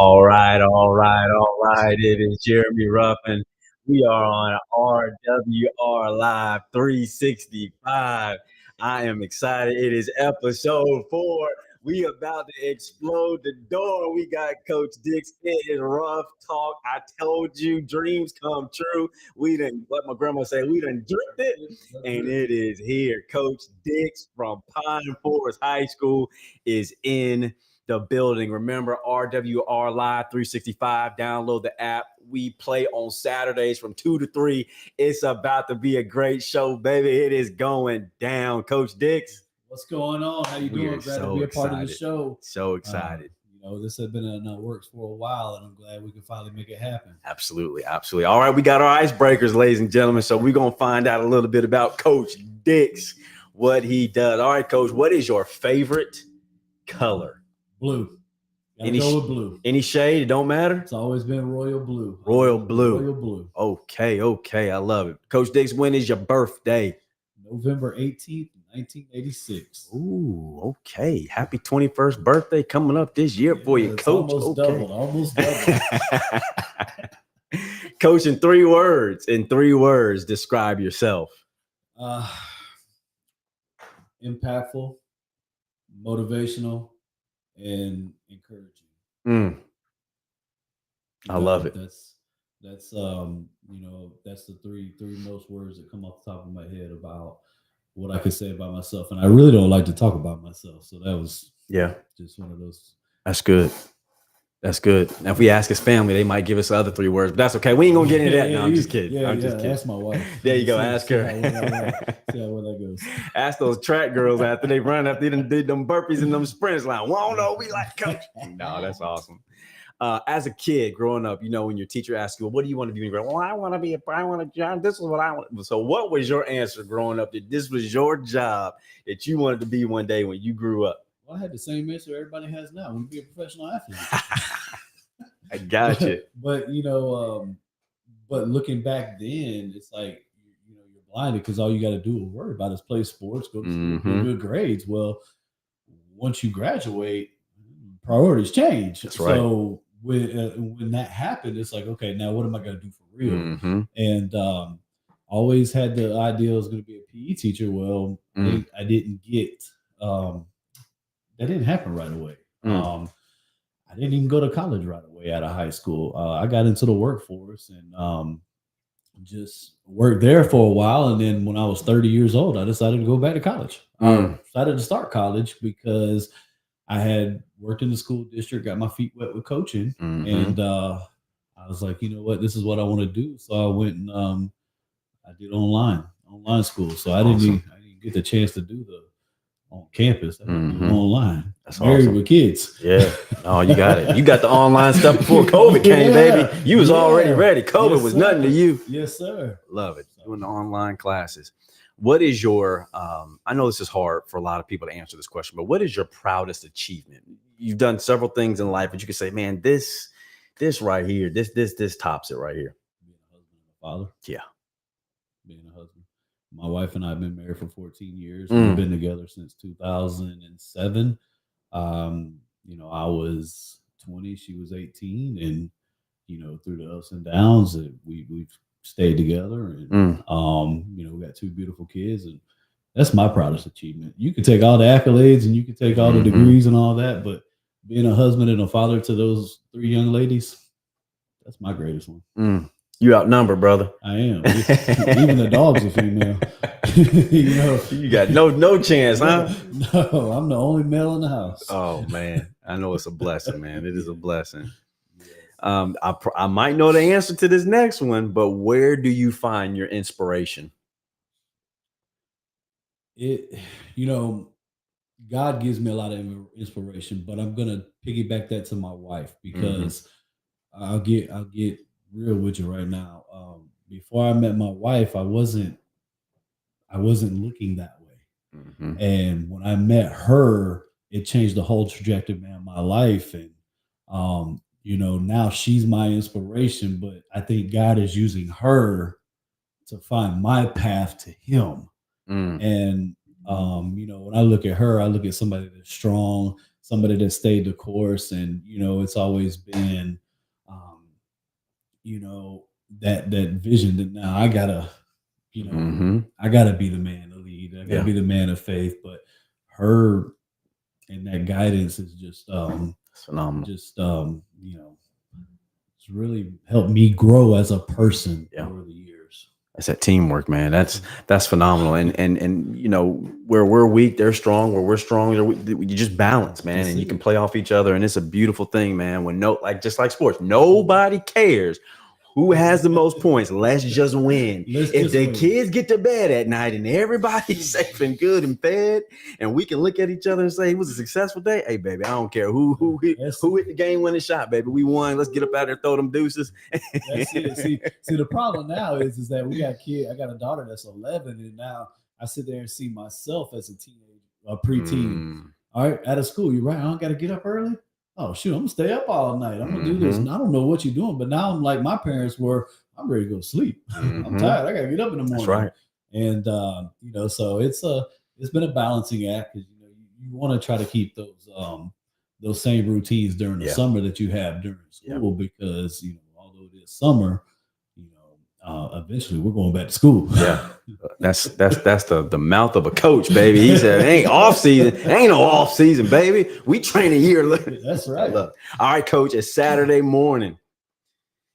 All right. It is Jeremy Ruffin. We are on RWR Live 365. I am excited. It is episode 4. We about to explode the door. We got Coach Dix. It is rough talk. I told you, dreams come true. We done, what my grandma say, we done dreamt it, and it is here. Coach Dix from Pine Forest High School is in the building. Remember, RWR Live 365. Download the app. We play on Saturdays from 2 to 3. It's about to be a great show, baby. It is going down. Coach Dix. What's going on? How you doing? Glad to be a part of the show. So excited. This has been in the works for a while, and I'm glad we can finally make it happen. Absolutely. All right, we got our icebreakers, ladies and gentlemen. So we're going to find out a little bit about Coach Dix, what he does. All right, Coach, what is your favorite color? Blue. Go with blue. Any shade? It don't matter? It's always been royal blue. Royal blue. Royal blue. Okay. I love it. Coach Dix, when is your birthday? November 18th, 1986. Ooh, okay. Happy 21st birthday coming up this year for you, Coach. Almost doubled. Coach, in 3 words, describe yourself. Impactful, motivational, and encouraging. I love it. That's that's the three most words that come off the top of my head about what I could say about myself. And I really don't like to talk about myself. So that was just one of those. That's good. Now, if we ask his family, they might give us the other 3 words, but that's okay. We ain't gonna get into that. No, I'm just kidding. I'm just kidding. Ask my wife. There you go. Ask her. See how well that goes. Ask those track girls after they run, after they did them burpees and them sprints. Like, well, I don't know. We like Coach. No, that's awesome. As a kid growing up, when your teacher asks you, well, what do you want to be when you grow up? Well, I want to John. This is what I want. So what was your answer growing up that this was your job that you wanted to be one day when you grew up? Well, I had the same answer everybody has now. I want to be a professional athlete. I got you. But looking back then, it's like, you're blinded because all you got to do is worry about is play sports, go to school, get good grades. Well, once you graduate, priorities change. That's right. So when that happened, it's like, okay, now what am I going to do for real? And always had the idea I was going to be a PE teacher. Well, I didn't get that didn't happen right away. I didn't even go to college right away out of high school. I got into the workforce and just worked there for a while. And then when I was 30 years old, I decided to go back to college. I decided to start college because I had worked in the school district, got my feet wet with coaching. And I was like, you know what, this is what I want to do. So I went and I did online school. So I didn't get the chance to do the on campus. I didn't do online. That's married awesome. With kids. Yeah. Oh, you got it. You got the online stuff before COVID came, baby. You was already ready. COVID was nothing to you. Yes, sir. Love it. Doing the online classes. What is your, I know this is hard for a lot of people to answer this question, but what is your proudest achievement? You've done several things in life, but you can say, man, this right here, this tops it right here. Being a husband and a father. Yeah. Being a husband. My wife and I have been married for 14 years. We've been together since 2007. I was 20, she was 18, and through the ups and downs, we've stayed together, and we got 2 beautiful kids, and that's my proudest achievement. You can take all the accolades and you can take all the degrees and all that, but being a husband and a father to those 3 young ladies, that's my greatest one. You outnumbered, brother. I am. Even the dog's a female. You got no chance, huh? No, I'm the only male in the house. Oh man, I know it's a blessing, man. It is a blessing. I might know the answer to this next one, but where do you find your inspiration? God gives me a lot of inspiration, but I'm gonna piggyback that to my wife because I'll get real with you right now. Before I met my wife, I wasn't looking that way. And when I met her, it changed the whole trajectory of my life. And now she's my inspiration, but I think God is using her to find my path to him. And when I look at her, I look at somebody that's strong, somebody that stayed the course, and it's always been, you know, that vision that now I gotta, I gotta be the man to lead. I gotta be the man of faith. But her and that guidance is just phenomenal. Just it's really helped me grow as a person over the years. It's that teamwork, man. That's phenomenal. And where we're weak, they're strong. Where we're strong, you just balance, man. And you can play off each other. And it's a beautiful thing, man. When just like sports, nobody cares who has the most points. Let's just win. If the kids get to bed at night and everybody's safe and good and fed, and we can look at each other and say it was a successful day. Hey, baby, I don't care who hit the game-winning shot, baby. We won. Let's get up out there, throw them deuces. That's it. See, the problem now is that we got kids. I got a daughter that's 11, and now I sit there and see myself as a teenager, a preteen. All right, out of school, you're right. I don't got to get up early. Oh shoot, I'm gonna stay up all night. I'm gonna do this. And I don't know what you're doing, but now I'm like my parents were. I'm ready to go to sleep. I'm tired. I gotta get up in the morning. That's right. And so it's been a balancing act, because you want to try to keep those same routines during the summer that you have during school, because although it is summer, eventually we're going back to school. Yeah. That's the mouth of a coach, baby. He said, it ain't off season. Ain't no off season, baby. We train a year. That's right. All right, coach. It's Saturday morning.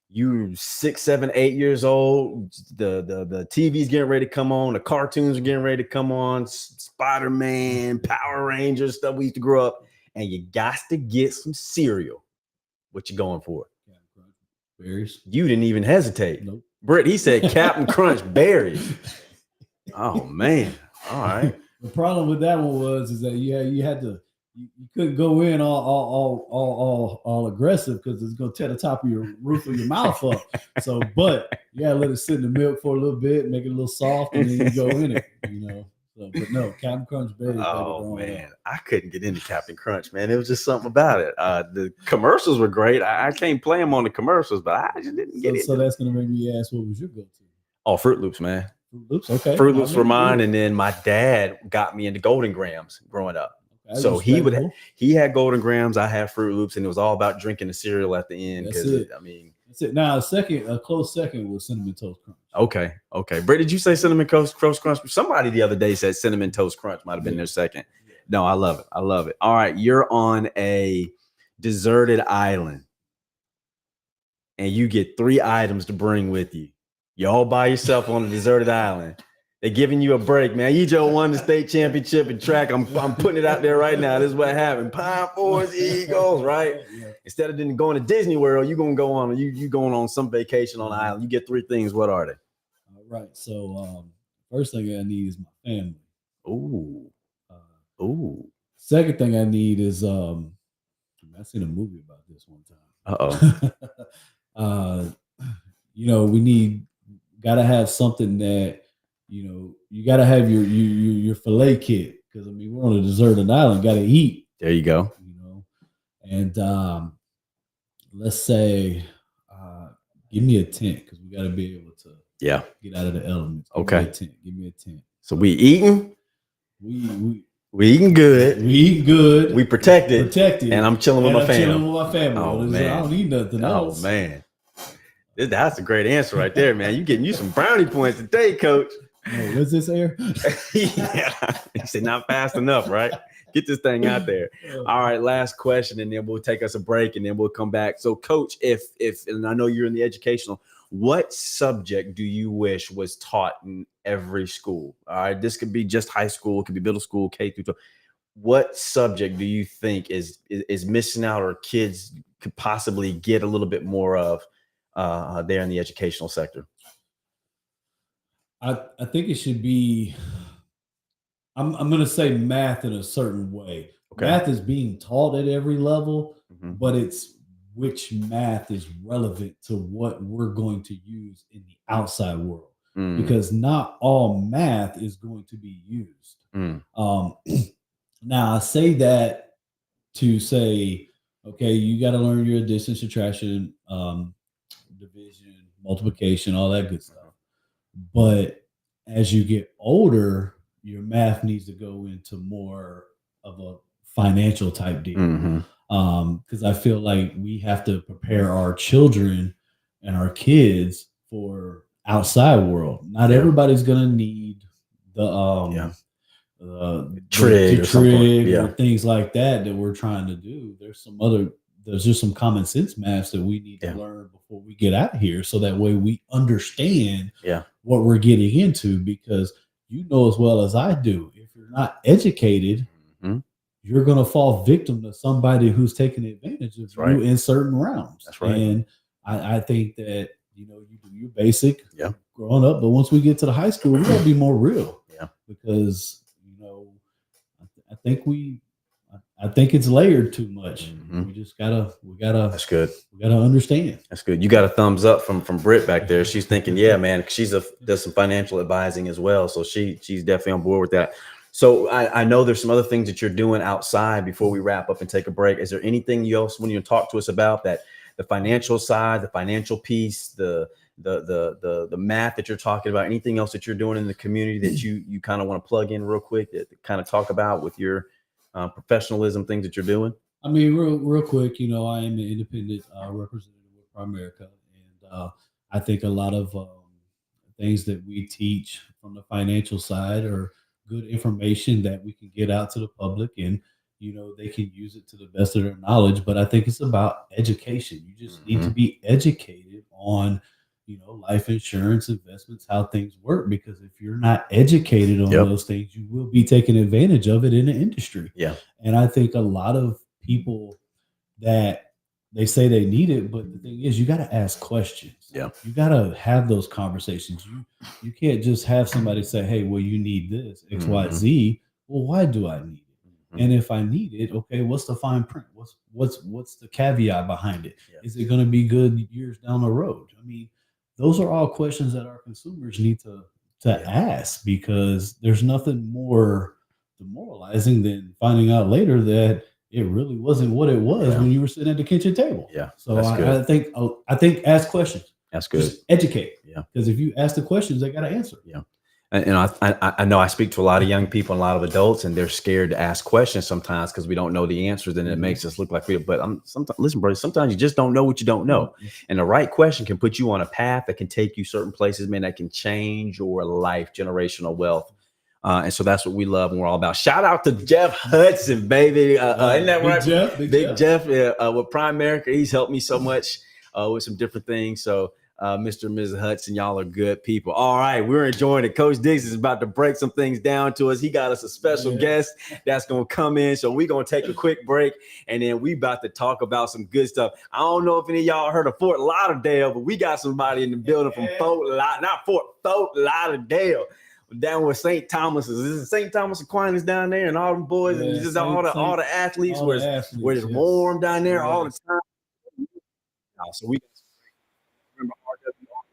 You 6, 7, 8 years old. The TV's getting ready to come on. The cartoons are getting ready to come on. Spider-Man, Power Rangers, stuff we used to grow up. And you got to get some cereal. What you going for? Berries. You didn't even hesitate. Nope. Britt, he said Captain Crunch berries. Oh man! All right. The problem with that one is that you had to, you couldn't go in all aggressive, because it's gonna tear the top of your roof of your mouth up. So, but you gotta let it sit in the milk for a little bit, make it a little soft, and then you go in it. So, but no, Captain Crunch berries. Oh man, I couldn't get into Captain Crunch, man. It was just something about it. The commercials were great. I can't play them on the commercials, but I just didn't get it. So that's gonna make me ask, what was your go-to? Oh, Fruit Loops, man. Fruit Loops, okay. Fruit Loops were mine, and then my dad got me into Golden Grams growing up. Okay, so he had Golden Grams, I had Fruit Loops, and it was all about drinking the cereal at the end. That's it. That's it. Now, a close second was Cinnamon Toast Crunch. Okay. Britt, did you say Cinnamon Toast Crunch? Somebody the other day said Cinnamon Toast Crunch might have been their second. No, I love it. All right, you're on a deserted island, and you get 3 items to bring with you. You're all by yourself on a deserted island. They're giving you a break, man. You just won the state championship in track. I'm putting it out there right now. This is what happened. Pine Forest Eagles, right? Yeah. Instead of going to Disney World, you're gonna go on you going on some vacation on the island. You get 3 things. What are they? All right. So first thing I need is my family. Ooh. Second thing I need is I seen a movie about this one time. We gotta have something that you gotta have your fillet kit, because we're on a deserted island, gotta eat. There you go. And let's say give me a tent, because we gotta be able to get out of the elements. Give me a tent. So we eating? We eating good. We protected. And I'm chilling with my family. Oh man, I don't need nothing else. Oh man, that's a great answer right there, man. You getting you some brownie points today, Coach. Oh, what's this air? Yeah, he said not fast enough, right? Get this thing out there. All right, last question, and then we'll take us a break, and then we'll come back. So, Coach, if and I know you're in the educational, what subject do you wish was taught in every school? All right, this could be just high school, it could be middle school, K through 12. What subject do you think is missing out, or kids could possibly get a little bit more of there in the educational sector? I think it should be, I'm going to say math in a certain way. Okay. Math is being taught at every level, but it's which math is relevant to what we're going to use in the outside world, because not all math is going to be used. Now, I say that to say, okay, you got to learn your addition, subtraction, division, multiplication, all that good stuff. But as you get older, your math needs to go into more of a financial type deal. Because I feel like we have to prepare our children and our kids for outside world. Not everybody's gonna need the trig or things like that we're trying to do. There's just some common sense maths that we need to learn before we get out here, so that way we understand what we're getting into. Because you know as well as I do, if you're not educated, you're going to fall victim to somebody who's taking advantage of you in certain realms. That's right. And I think that, you do your basic growing up, but once we get to the high school, we got to be more real. Because I think it's layered too much. We gotta That's good. We gotta understand. That's good. You got a thumbs up from Britt back there. She's thinking, yeah, man, does some financial advising as well. So she's definitely on board with that. So I know there's some other things that you're doing outside before we wrap up and take a break. Is there anything else when you talk to us about that, the financial side, the financial piece, the math that you're talking about, anything else that you're doing in the community that you kind of want to plug in real quick that kind of talk about with your professionalism, things that you're doing? I mean, real quick, I am an independent representative with Primerica, and I think a lot of things that we teach from the financial side are good information that we can get out to the public, and they can use it to the best of their knowledge. But I think it's about education. You just need to be educated on life insurance, investments, how things work. Because if you're not educated on those things, you will be taking advantage of it in the industry. And I think a lot of people that they say they need it, but the thing is, you got to ask questions. You got to have those conversations. You can't just have somebody say, "Hey, well, you need this X, Y, Z." Well, why do I need it? And if I need it, okay, what's the fine print? What's the caveat behind it? Is it going to be good years down the road? I mean, those are all questions that our consumers need to ask, because there's nothing more demoralizing than finding out later that it really wasn't what it was when you were sitting at the kitchen table. So I think ask questions. That's good. Just educate. Because if you ask the questions, they got to answer. And I know I speak to a lot of young people and a lot of adults, and they're scared to ask questions sometimes because we don't know the answers, and it makes us look like listen, bro, sometimes you just don't know what you don't know. And the right question can put you on a path that can take you certain places, man, that can change your life, generational wealth. And so that's what we love and we're all about. Shout out to Jeff Hudson, baby. Isn't that right? Big Jeff with Primerica. He's helped me so much with some different things. So Mr. and Mrs. Hudson, y'all are good people. All right, we're enjoying it. Coach Diggs is about to break some things down to us. He got us a special guest that's going to come in. So we're going to take a quick break, and then we about to talk about some good stuff. I don't know if any of y'all heard of Fort Lauderdale, but we got somebody in the building from Fort Lauderdale. Down where St. Thomas is. This is St. Thomas Aquinas down there, and all the boys and just all the athletes where it's warm down there all the time. So we remember RWR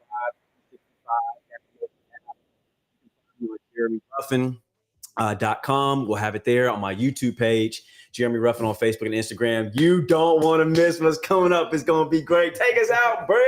Live Ruffin.com. We'll have it there on my YouTube page, Jeremy Ruffin on Facebook and Instagram. You don't want to miss what's coming up. It's going to be great. Take us out, Brett.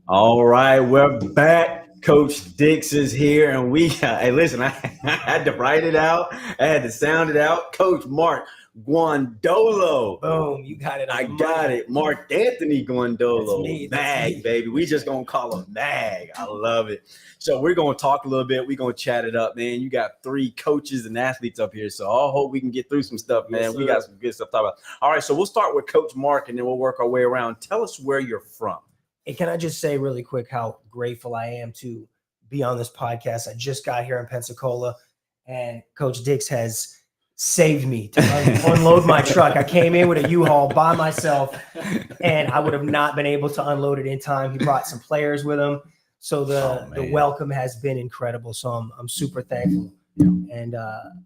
All right, we're back. Coach Dix is here, and hey, listen, I had to write it out. I had to sound it out. Coach Mark Guandolo. Boom, you got it. I got it. Mark Anthony Guandolo. Mag, baby. We just going to call him Mag. I love it. So we're going to talk a little bit. We're going to chat it up, man. You got 3 coaches and athletes up here, so I hope we can get through some stuff, man. Yes, we got some good stuff to talk about. All right, so we'll start with Coach Mark, and then we'll work our way around. Tell us where you're from. And can I just say really quick how grateful I am to be on this podcast. I just got here in Pensacola, and Coach Dix has saved me to unload my truck. I came in with a U-Haul by myself, and I would have not been able to unload it in time. He brought some players with him. So the welcome has been incredible. So I'm super thankful. And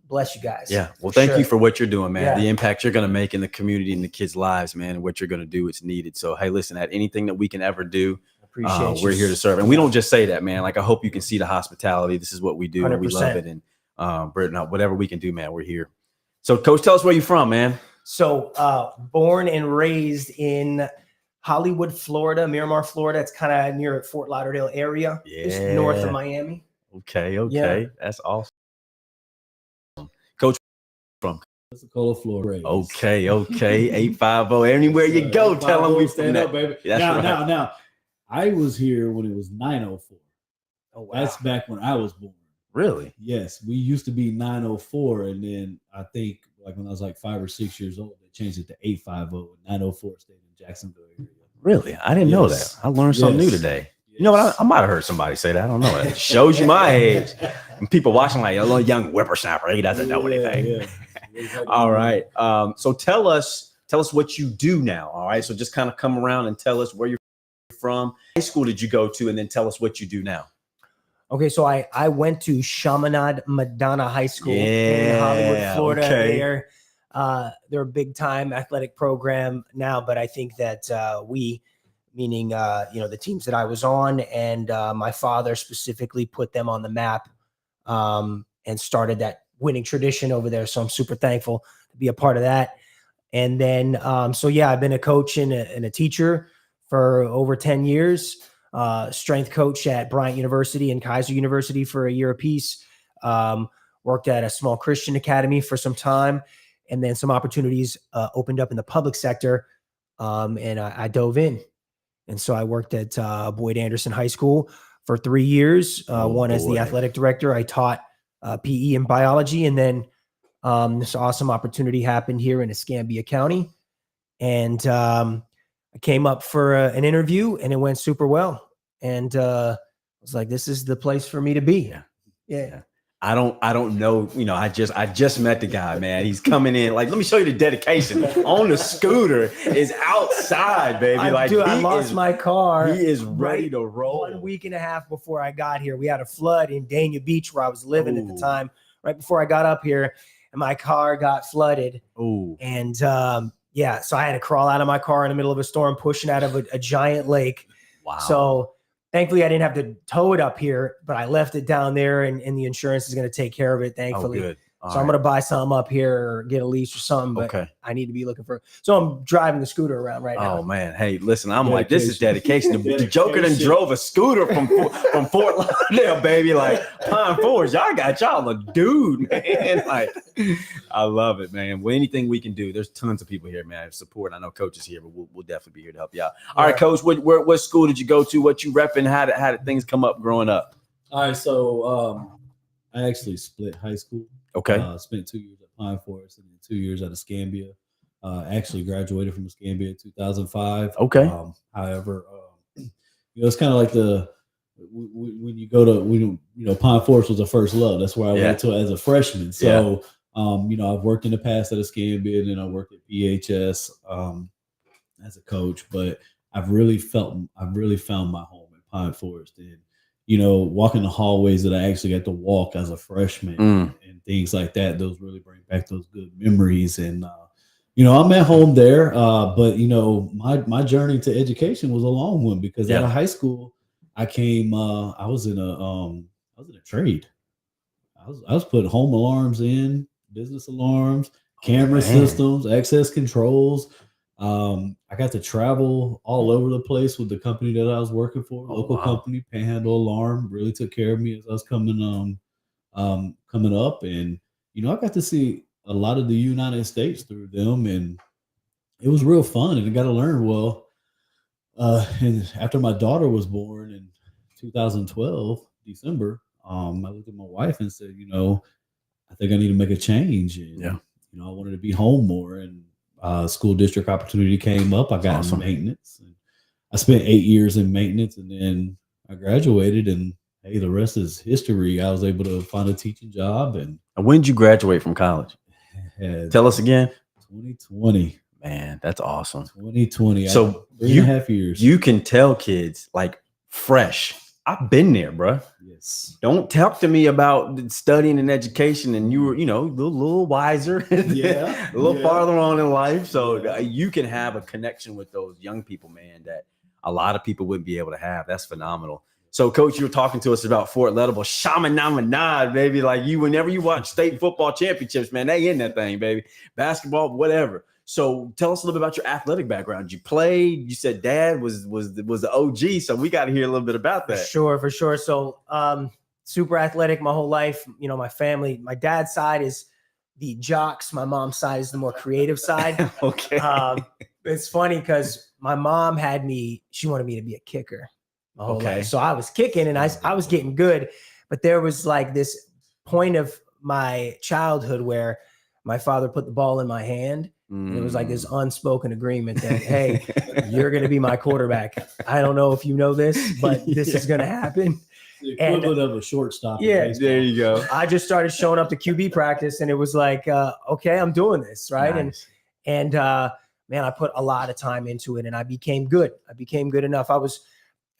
bless you guys. Yeah. Well, thank you for what you're doing, man. Yeah. The impact you're going to make in the community and the kids' lives, man, and what you're going to do, it's needed. So, hey, listen, at anything that we can ever do, we're here to serve. And we don't just say that, man. Like, I hope you can see the hospitality. This is what we do. 100%. And we love it. And Britain, whatever we can do, man, we're here. So, Coach, tell us where you're from, man. So born and raised in Hollywood, Florida, Miramar, Florida. It's kind of near Fort Lauderdale area, just north of Miami. Okay. Yeah. That's awesome. Coach from Pensacola, Florida. Okay. 850. Anywhere you go, tell them we stand up, baby. Now, I was here when it was 904. Oh, wow. That's back when I was born. Really? Yes. We used to be 904, and then I think like when I was like 5 or 6 years old, they changed it to 850. 904 stayed in Jacksonville area. Really? I didn't know that. I learned something new today. You know what? I might have heard somebody say that. I don't know. It shows you my age. And people watching like a little young whippersnapper. He doesn't know anything. Yeah. All right. So tell us what you do now. All right. So just kind of come around and tell us where you're from. High school did you go to? And then tell us what you do now. Okay. So I went to Chaminade Madonna High School in Hollywood, Florida. Okay. They're a big time athletic program now, but I think that meaning the teams that I was on and my father specifically put them on the map and started that winning tradition over there. So I'm super thankful to be a part of that. And then I've been a coach and a teacher for over 10 years, strength coach at Bryant University and Kaiser University for a year apiece, worked at a small Christian academy for some time, and then some opportunities opened up in the public sector, and I dove in. And so I worked at Boyd Anderson High School for 3 years, as the athletic director. I taught PE and biology, and then this awesome opportunity happened here in Escambia County. And I came up for an interview, and it went super well. And I was like, this is the place for me to be. Yeah. I don't know. I just met the guy, man. He's coming in. Like, let me show you the dedication on the scooter. Is outside, baby. I lost my car. He is ready to roll. 1 week and a half before I got here, we had a flood in Dania Beach where I was living at the time. Right before I got up here, and my car got flooded. Ooh. And so I had to crawl out of my car in the middle of a storm, pushing out of a giant lake. Wow. So thankfully, I didn't have to tow it up here, but I left it down there, and the insurance is going to take care of it, thankfully. Oh, good. So I'm going to buy something up here or get a lease or something, but I need to be looking for. So I'm driving the scooter around right now. Oh, man. Hey, listen, I'm like, this is dedication. The Joker done drove a scooter from Fort Lauderdale, baby. Like, Pine Forest, y'all got y'all a dude, man. Like, I love it, man. Well, anything we can do. There's tons of people here, man. Support. I know Coach is here, but we'll definitely be here to help you out. All right, Coach, what school did you go to? What you repping? How did things come up growing up? All right, so I actually split high school. Okay. Spent 2 years at Pine Forest and then 2 years at Escambia. Actually graduated from Escambia in 2005. Okay. However, it's kind of like when you go to, Pine Forest was a first love. That's where I went to as a freshman. So, I've worked in the past at Escambia, and then I worked at PHS as a coach. But I've really found my home at Pine Forest, and walking the hallways that I actually got to walk as a freshman and things like that. Those really bring back those good memories. And, I'm at home there. But, my journey to education was a long one because out of high school, I came, I was in a trade. I was putting home alarms in, business alarms, camera systems, access controls. I got to travel all over the place with the company that I was working for, local company, Panhandle Alarm, really took care of me as I was coming up. And, I got to see a lot of the United States through them, and it was real fun, and I got to learn well. And after my daughter was born in 2012, December, I looked at my wife and said, I think I need to make a change. And, I wanted to be home more, and school district opportunity came up. I got into maintenance. And I spent 8 years in maintenance, and then I graduated, and hey, the rest is history. I was able to find a teaching job. And when did you graduate from college? Tell us again. 2020. Man, that's awesome. 2020. So 3.5 years. You can tell kids like fresh. I've been there, bro. Yes. Don't talk to me about studying and education, and you were, a little wiser, a little farther on in life. So you can have a connection with those young people, man, that a lot of people wouldn't be able to have. That's phenomenal. So, Coach, you were talking to us about Fort Leatherville, Chaminade, baby. Like whenever you watch state football championships, man, they in that thing, baby. Basketball, whatever. So, tell us a little bit about your athletic background. You played. You said Dad was the OG. So, we got to hear a little bit about that. For sure. So, super athletic my whole life. My family. My dad's side is the jocks. My mom's side is the more creative side. Okay. It's funny because my mom she wanted me to be a kicker my whole life. So I was kicking and I was getting good, but there was like this point of my childhood where my father put the ball in my hand. And it was like this unspoken agreement that, hey, you're going to be my quarterback. I don't know if you know this, but this is going to happen. The equivalent of a shortstop. Yeah, there you go. I just started showing up to QB practice, and it was like, okay, I'm doing this, right? Nice. And man, I put a lot of time into it, and I became good. I became good enough. I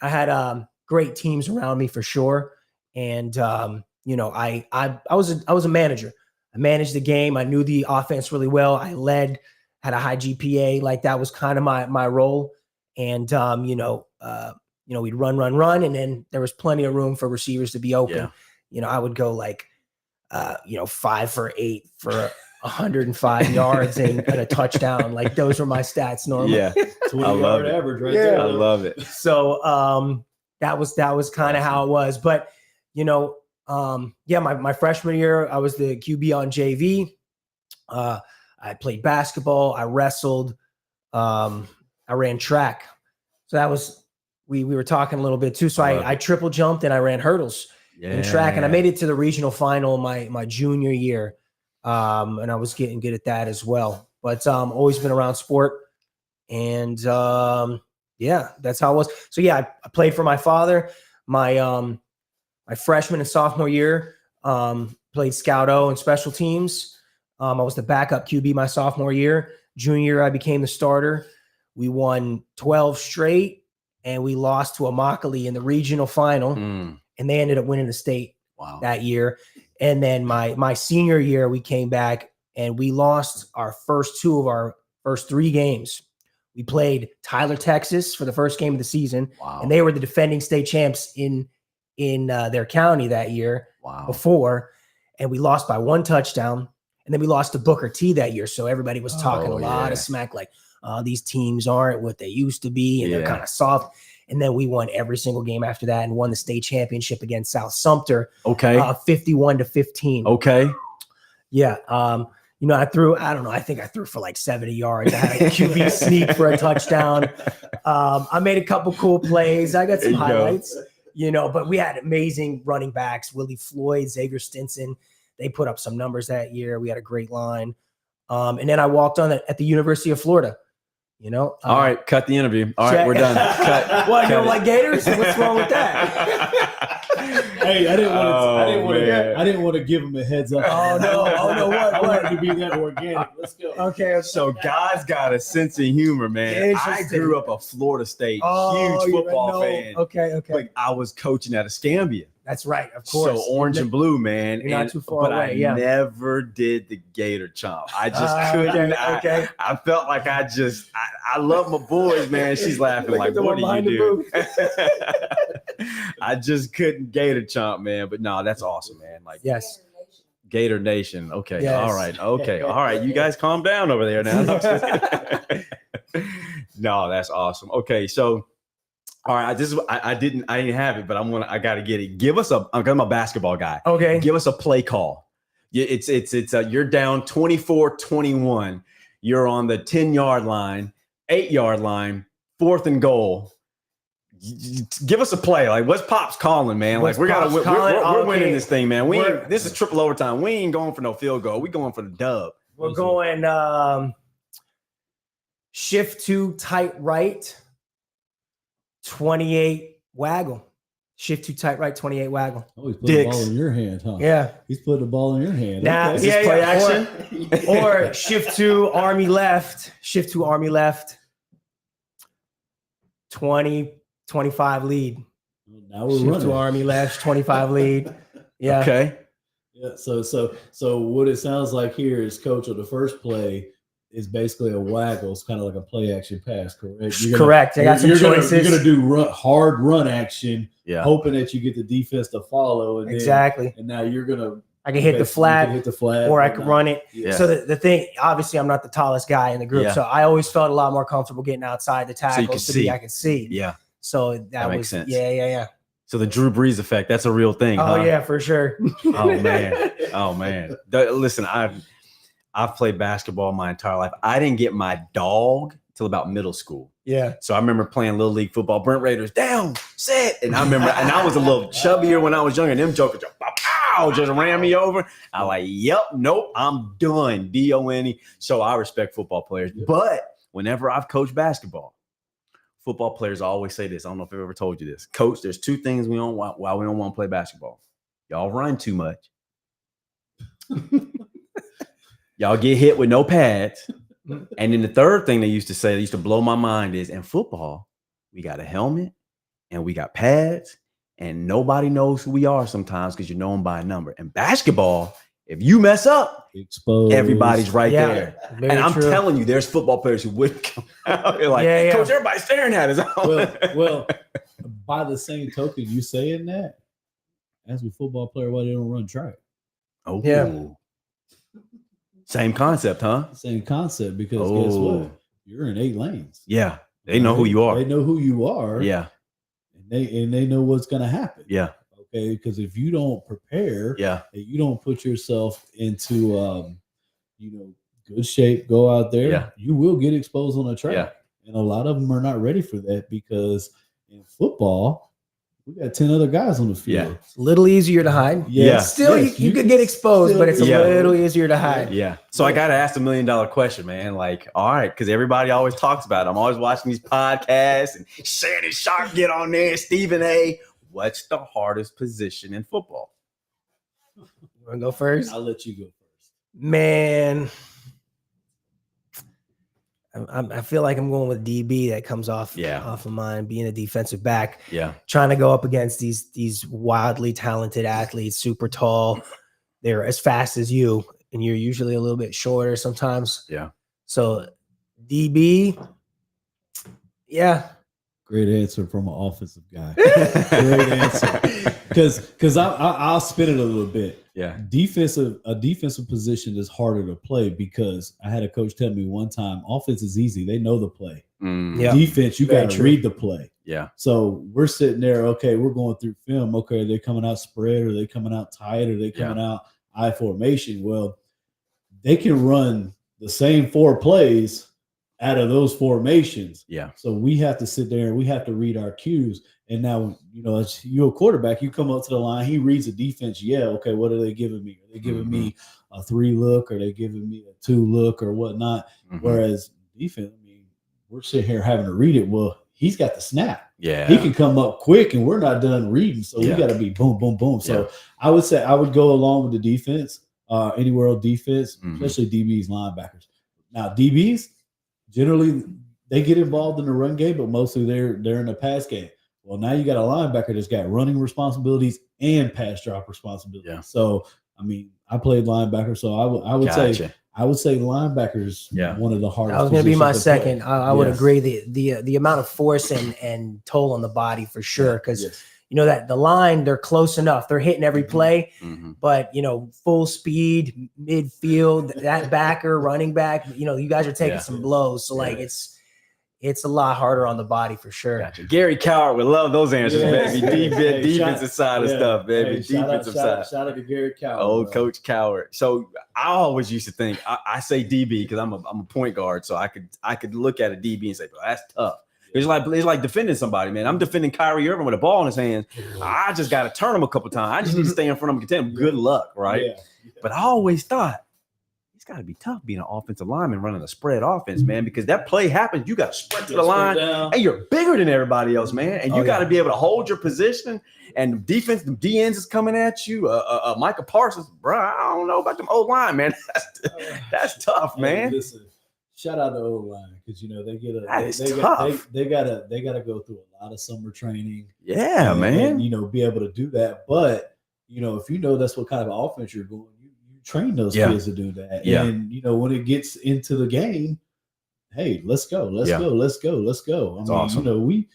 had great teams around me for sure, and I was a manager. I managed the game. I knew the offense really well. I led, had a high GPA. Like that was kind of my role. And, we'd run. And then there was plenty of room for receivers to be open. Yeah. I would go like, 5 for 8 for 105 yards and a touchdown. Like those were my stats normally. Yeah. 20-yard average right there. I love it. So that was kind of how it was. But, my freshman year, I was the QB on JV. I played basketball. I wrestled. I ran track. So that was, we were talking a little bit too. So I triple jumped and I ran hurdles in track, and I made it to the regional final my junior year. And I was getting good at that as well. But always been around sport, and that's how it was. So I played for my father. My freshman and sophomore year, played Scout O and special teams. I was the backup QB my sophomore year. Junior year, I became the starter. We won 12 straight, and we lost to Immokalee in the regional final, and they ended up winning the state that year. And then my senior year, we came back, and we lost our first 2 of our first 3 games. We played Tyler, Texas for the first game of the season, and they were the defending state champs in their county that year before, and we lost by 1 touchdown. And then we lost to Booker T that year. So everybody was talking a lot of smack, like, these teams aren't what they used to be, and they're kind of soft. And then we won every single game after that and won the state championship against South Sumter. Okay. 51-15. Okay. Yeah. I think I threw for like 70 yards. I had a QB sneak for a touchdown. I made a couple cool plays. I got some highlights. But we had amazing running backs, Willie Floyd, Xavier Stinson. They put up some numbers that year. We had a great line. And then I walked on at the University of Florida, All right, cut the interview. All right, we're done. Cut. What, you don't like Gators? What's wrong with that? Hey, I didn't want to give him a heads up. Oh no, what? I wanted to be that organic. Let's go. Okay. So God's got a sense of humor, man. I grew up a Florida State huge football fan. Okay. But I was coaching at Escambia. That's right, of course. So orange and blue, man. You're not too far away. I never did the Gator chomp. I just couldn't. Okay. I felt like I love my boys, man. She's laughing like, what do you do? I just couldn't Gator chomp, man. But no, that's awesome, man. Like, yes. Gator Nation. Okay. Yes. All right. Okay. All right. You guys calm down over there now. No, that's awesome. Okay, so all right, I didn't have it, but I gotta get it. Give us I'm a basketball guy. Okay. Give us a play call. It's you're down 24-21. You're on the 10-yard line, 8-yard line, 4th and goal. Give us a play. Like, what's Pops calling, man? What's like, we're winning Okay. this thing, man. This is triple overtime. We ain't going for no field goal. We going for the dub. We're going shift 2 tight right, 28 waggle. Shift 2 tight right, 28 waggle. Oh, he's putting the ball in your hand, huh? Yeah. He's putting the ball in your hand. Now, Okay. yeah, play action? Or shift 2 army left. Shift 2 army left. 20-25 lead. Now we're Shift running. 2 army left, 25 lead. Yeah. Okay. Yeah. So what it sounds like here is, Coach, on the first play is basically a waggle. It's kind of like a play action pass, correct? Correct. I got some choices. You're going to do hard run action, Yeah. hoping that you get the defense to follow. And Exactly. And now you're going to. I can hit the flat, or I can run it. Yeah. So the thing, obviously, I'm not the tallest guy in the group, so I always felt a lot more comfortable getting outside the tackles I could see. Yeah. So that makes was sense. Yeah. So the Drew Brees effect, that's a real thing. Oh huh? yeah, for sure. Oh man. Listen, I've played basketball my entire life. I didn't get my dog till about middle school. Yeah. So I remember playing little league football. Brent Raiders down, set, and I remember, and I was a little chubbier when I was younger. And them jokers just ran me over. I like, yep, nope, I'm done. DONE. So I respect football players, but whenever I've coached basketball, football players always say this. I don't know if I've ever told you this, Coach. There's 2 things we don't want why we don't want to play basketball. Y'all run too much. Y'all get hit with no pads. And then the third thing they used to blow my mind is, in football, we got a helmet and we got pads, and nobody knows who we are sometimes because you know them by a number. And basketball, if you mess up, exposed, everybody's right there. Very and I'm true. telling you, there's football players who wouldn't come out. They're like, Coach, everybody's staring at us. Well, by the same token, you saying that, ask a football player why they don't run track. Oh, yeah. Same concept, huh? Same concept, because guess what? You're in 8 lanes. Yeah. They know who you are. They know who you are. Yeah. And they know what's going to happen. Yeah. Okay. Because if you don't prepare, yeah, and you don't put yourself into, good shape, go out there, you will get exposed on a track. Yeah. And a lot of them are not ready for that, because in football, we got 10 other guys on the field. Yeah. It's a little easier to hide. Yeah. Still, you could get exposed, but it's a little easier to hide. Yeah. So I got to ask the $1 million question, man. Like, all right, because everybody always talks about it. I'm always watching these podcasts, and Shannon Sharp get on there, Stephen A. What's the hardest position in football? You want to go first? I'll let you go first. Man, I feel like I'm going with DB. That comes off of mine, being a defensive back. Yeah. Trying to go up against these wildly talented athletes, super tall. They're as fast as you, and you're usually a little bit shorter sometimes. Yeah. So DB, yeah. Great answer from an offensive guy. Great answer. Because I'll spin it a little bit. Yeah. A defensive position is harder to play, because I had a coach tell me one time, offense is easy. They know the play. Defense, you got to read the play. Yeah. So we're sitting there, okay, we're going through film. Okay, are they coming out spread? Are they coming out tight? Are they coming out I formation? Well, they can run the same 4 plays out of those formations. Yeah. So we have to sit there and we have to read our cues. And now, as you're a quarterback, you come up to the line, he reads the defense. Yeah. Okay. What are they giving me? Are they giving me a 3 look? Are they giving me a 2 look or whatnot? Whereas defense, we're sitting here having to read it. Well, he's got the snap. Yeah. He can come up quick and we're not done reading. So we got to be boom, boom, boom. So I would say I would go along with the defense, anywhere else defense, especially DBs, linebackers. Now, DBs, generally, they get involved in the run game, but mostly they're in the pass game. Well, now you got a linebacker that's got running responsibilities and pass drop responsibilities. Yeah. So, I played linebacker, so I would say linebackers one of the hardest. That was going to be my second. I would agree. The amount of force and toll on the body for sure, because that the line, they're close enough. They're hitting every play, but full speed, midfield, that backer, running back, you guys are taking some blows. So it's a lot harder on the body for sure. Gotcha. Gary Coward would love those answers, Yes. baby. Defensive Hey, side of stuff, baby. Hey, Defensive side. Shout out to Gary Coward. Old Coach Coward. So I always used to think I say DB because I'm a point guard, so I could look at a DB and say, "Bro, that's tough." It's like defending somebody, man. I'm defending Kyrie Irving with a ball in his hands. I just got to turn him a couple times. I just need to stay in front of him and contend him. Good luck, right? Yeah. But I always thought it's got to be tough being an offensive lineman running a spread offense, man, because that play happens. You got to sprint to the line, and you're bigger than everybody else, man. And you got to be able to hold your position. And defense, the DNs is coming at you. Micah Parsons, bro, I don't know about them old line, man. That's tough, man. Listen, shout out to old line because they get tough. They gotta go through a lot of summer training. Yeah, man. And, be able to do that. But if you know that's what kind of offense you're going, you train those kids to do that. Yeah. And when it gets into the game, hey, let's go. Let's go. I mean, awesome.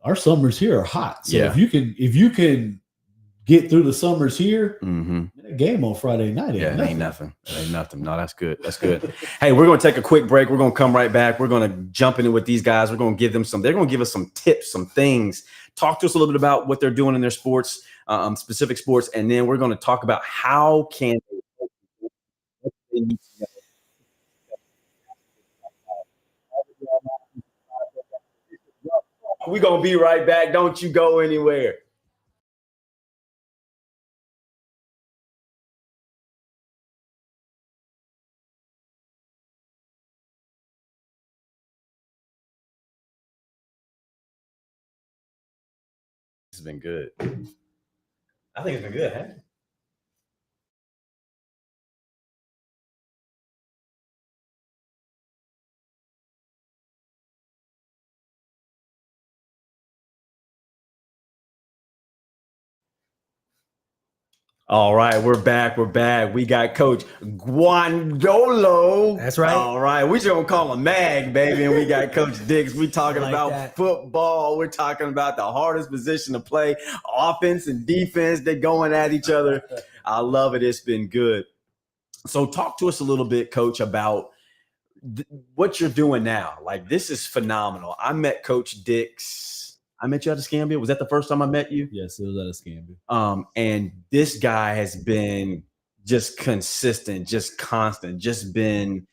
Our summers here are hot. So if you can get through the summers here, that game on Friday night ain't nothing. It ain't nothing. No, that's good. That's good. Hey, we're gonna take a quick break. We're gonna come right back. We're gonna jump in with these guys. We're gonna give them they're gonna give us some tips, some things. Talk to us a little bit about what they're doing in their sports, specific sports, and then we're gonna talk about how can they We're going to be right back. Don't you go anywhere. This has been good. I think it's been good, huh? All right, we're back. We got Coach Guandolo. That's right. All right, we just gonna call him Mag, baby. And we got Coach Dix. We talking about football. We're talking about the hardest position to play, offense and defense. They're going at each other. I love it. It's been good. So talk to us a little bit, Coach, about what you're doing now. Like, this is phenomenal. I met Coach Dix. I met you at Escambia. Was that the first time I met you? Yes, it was at Escambia. And this guy has been just consistent, just constant, just been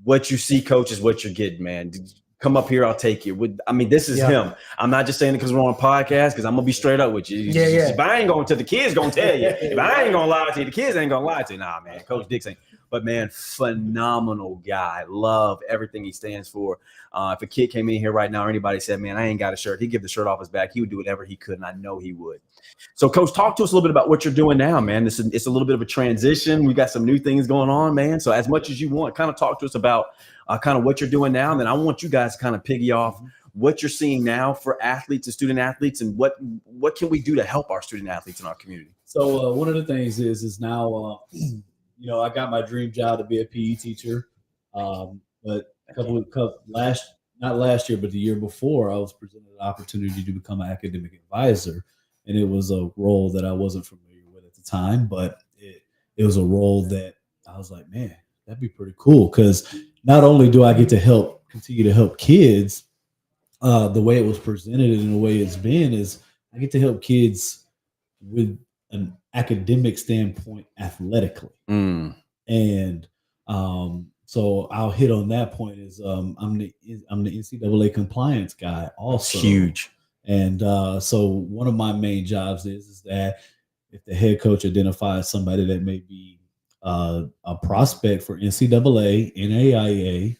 what you see, Coach, is what you're getting, man. Come up here, I'll take you. I mean, this is him. I'm not just saying it because we're on a podcast, because I'm going to be straight up with you. If I ain't going to, the kids going to tell you. If I ain't going to lie to you, the kids ain't going to lie to you. Nah, man, Coach Dix ain't. But, man, phenomenal guy. Love everything he stands for. If a kid came in here right now or anybody said, man, I ain't got a shirt, he'd give the shirt off his back. He would do whatever he could, and I know he would. So, Coach, talk to us a little bit about what you're doing now, man. It's a little bit of a transition. We got some new things going on, man. So as much as you want, kind of talk to us about kind of what you're doing now. And then I want you guys to kind of piggy off what you're seeing now for athletes and student athletes, and what can we do to help our student athletes in our community. So one of the things is now, I got my dream job to be a PE teacher. But not last year, but the year before, I was presented an opportunity to become an academic advisor. And it was a role that I wasn't familiar with at the time, but it was a role that I was like, man, that'd be pretty cool. Because not only do I get to continue to help kids, the way it was presented and the way it's been is I get to help kids with an academic standpoint athletically. And so I'll hit on that point is I'm the NCAA compliance guy also. Huge. And so one of my main jobs is that if the head coach identifies somebody that may be a prospect for NCAA, NAIA,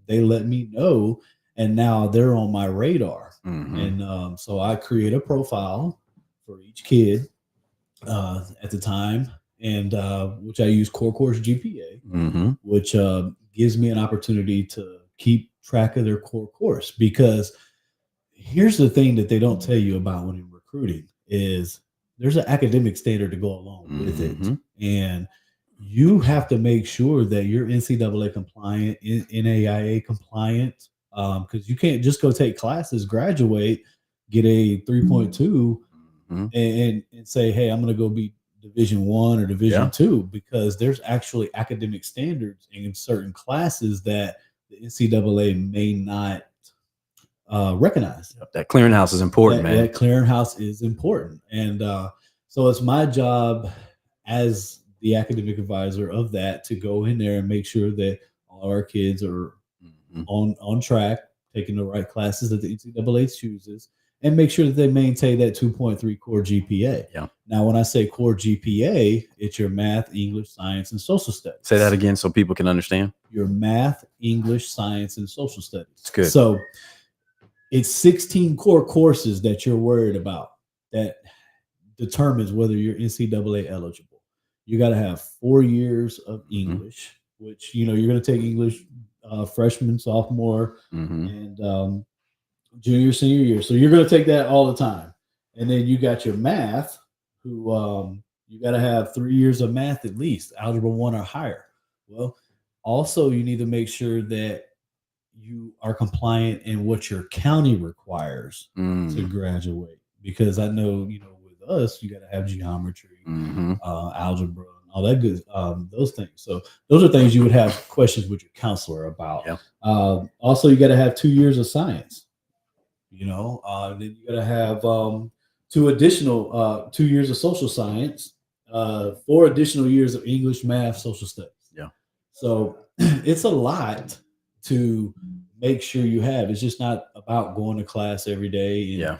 they let me know, and now they're on my radar. And so I create a profile for each kid at the time, and which I use Core Course GPA, which gives me an opportunity to keep track of their core course. Because here's the thing that they don't tell you about when in recruiting is there's an academic standard to go along with it. And you have to make sure that you're NCAA compliant, NAIA compliant, because you can't just go take classes, graduate, get a 3.2 and say, hey, I'm going to go be Division I or Division II, because there's actually academic standards in certain classes that the NCAA may not recognize. That clearinghouse is important, man. That clearinghouse is important. And so it's my job as the academic advisor of that to go in there and make sure that all our kids are on track, taking the right classes that the NCAA chooses, and make sure that they maintain that 2.3 core GPA. Yeah. Now, when I say core GPA, it's your math, English, science, and social studies. Say that again so people can understand. Your math, English, science, and social studies. It's good. So it's 16 core courses that you're worried about that determines whether you're NCAA eligible. You got to have 4 years of English, which, you're going to take English freshman, sophomore, and junior, senior year. So you're going to take that all the time. And then you got your math, who you got to have 3 years of math at least, algebra 1 or higher. Well, also you need to make sure that you are compliant in what your county requires to graduate. Because I know, with us, you got to have geometry, algebra, all that good, those things. So those are things you would have questions with your counselor about. Yeah. Also, you got to have 2 years of science. Then you got to have 2 additional 2 years of social science, 4 additional years of English, math, social studies. Yeah. So it's a lot to make sure you have. It's just not about going to class every day. And,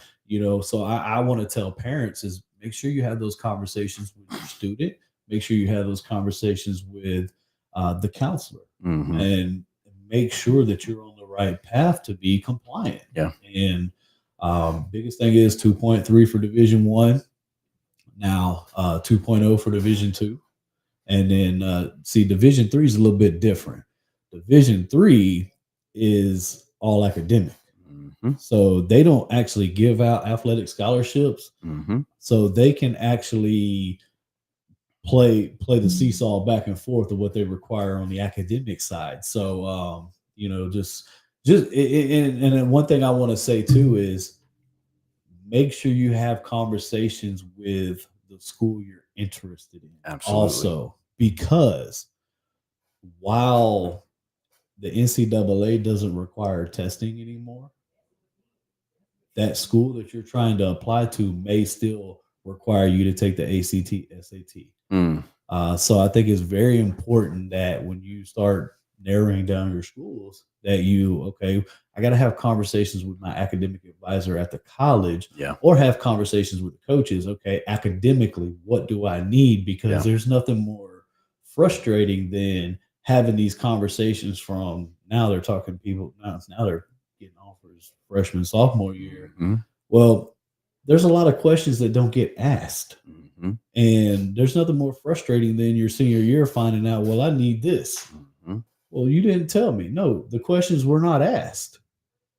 so I want to tell parents is make sure you have those conversations with your student. Make sure you have those conversations with the counselor and make sure that you're on the right path to be compliant. Yeah. And biggest thing is 2.3 for Division 1. Now 2.0 for Division 2. And then Division 3 is a little bit different. Division 3 is all academic. So they don't actually give out athletic scholarships. So they can actually play the seesaw back and forth of what they require on the academic side. So and one thing I want to say too is make sure you have conversations with the school you're interested in. Absolutely. Also, because while the NCAA doesn't require testing anymore, that school that you're trying to apply to may still require you to take the ACT, SAT. So I think it's very important that when you start narrowing down your schools, that I got to have conversations with my academic advisor at the college, or have conversations with the coaches. Okay, academically, what do I need? Because there's nothing more frustrating than having these conversations from now they're talking to people now they're getting offers freshman, sophomore year. Well, there's a lot of questions that don't get asked. And there's nothing more frustrating than your senior year finding out, well, I need this. Well, you didn't tell me. No, the questions were not asked.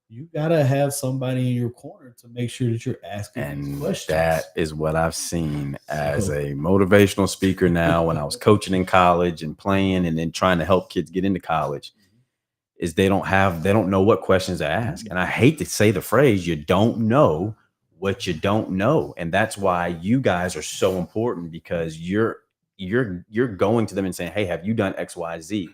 You got to have somebody in your corner to make sure that you're asking these questions. That is what I've seen as a motivational speaker now when I was coaching in college and playing and then trying to help kids get into college, is they don't know what questions to ask. And I hate to say the phrase, you don't know what you don't know. And that's why you guys are so important, because you're going to them and saying, hey, have you done X, Y, Z?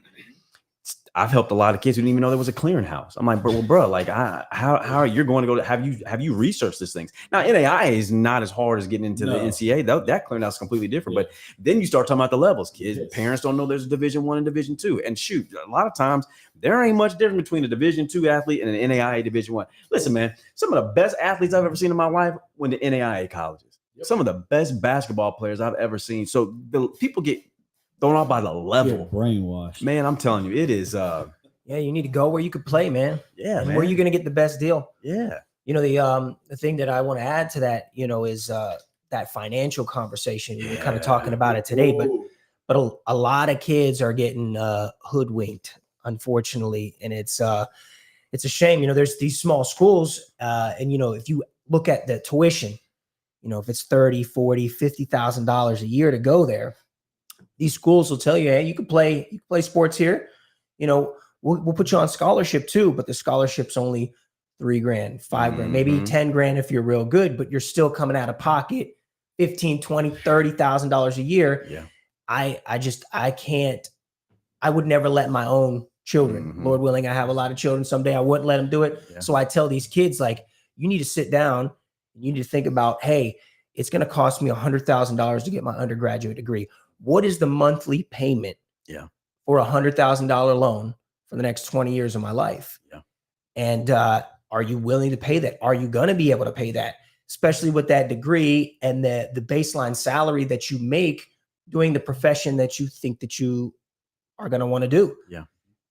I've helped a lot of kids who didn't even know there was a clearinghouse. I'm like, bro, like how are you going to go to, have you researched these things? Now, NAIA is not as hard as getting into the NCAA. That clearinghouse is completely different. But then you start talking about the levels. Kids, parents don't know there's a Division 1 and Division 2. And shoot, a lot of times there ain't much difference between a Division 2 athlete and an NAIA Division 1. Listen, man, some of the best athletes I've ever seen in my life went to NAIA colleges. Some of the best basketball players I've ever seen. So the people get thrown off by the level. Brainwashed. Man, I'm telling you, it is. You need to go where you could play, man. Yeah, and man. Where are you going to get the best deal? Yeah. The thing that I want to add to that, is that financial conversation. We were kind of talking about it today, but a lot of kids are getting hoodwinked, unfortunately, and it's a shame. There's these small schools, and if you look at the tuition, if it's $30,000, $40,000, $50,000 a year to go there, these schools will tell you, hey, you can play sports here. We'll put you on scholarship too, but the scholarship's only $3,000, $5,000, maybe 10 grand if you're real good, but you're still coming out of pocket $15,000, $20,000, $30,000 a year. Yeah. I would never let my own children. Lord willing, I have a lot of children. Someday I wouldn't let them do it. So I tell these kids, like, you need to sit down. You need to think about, hey, it's going to cost me $100,000 to get my undergraduate degree. What is the monthly payment for $100,000 loan for the next 20 years of my life? And are you willing to pay that? Are you going to be able to pay that? Especially with that degree and the baseline salary that you make doing the profession that you think that you are going to want to do.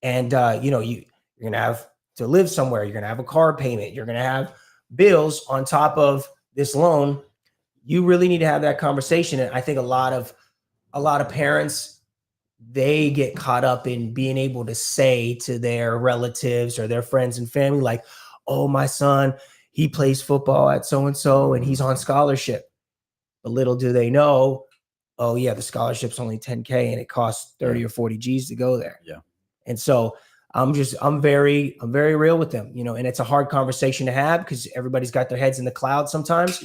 And you know, you're going to have to live somewhere. You're going to have a car payment. You're going to have bills on top of this loan. You really need to have that conversation. And I think a lot of parents, they get caught up in being able to say to their relatives or their friends and family, like, oh, my son, he plays football at so-and-so and he's on scholarship. But little do they know, oh yeah, the scholarship's only $10K and it costs 30 or 40 G's to go there. And so I'm very real with them, you know, and it's a hard conversation to have because everybody's got their heads in the clouds sometimes.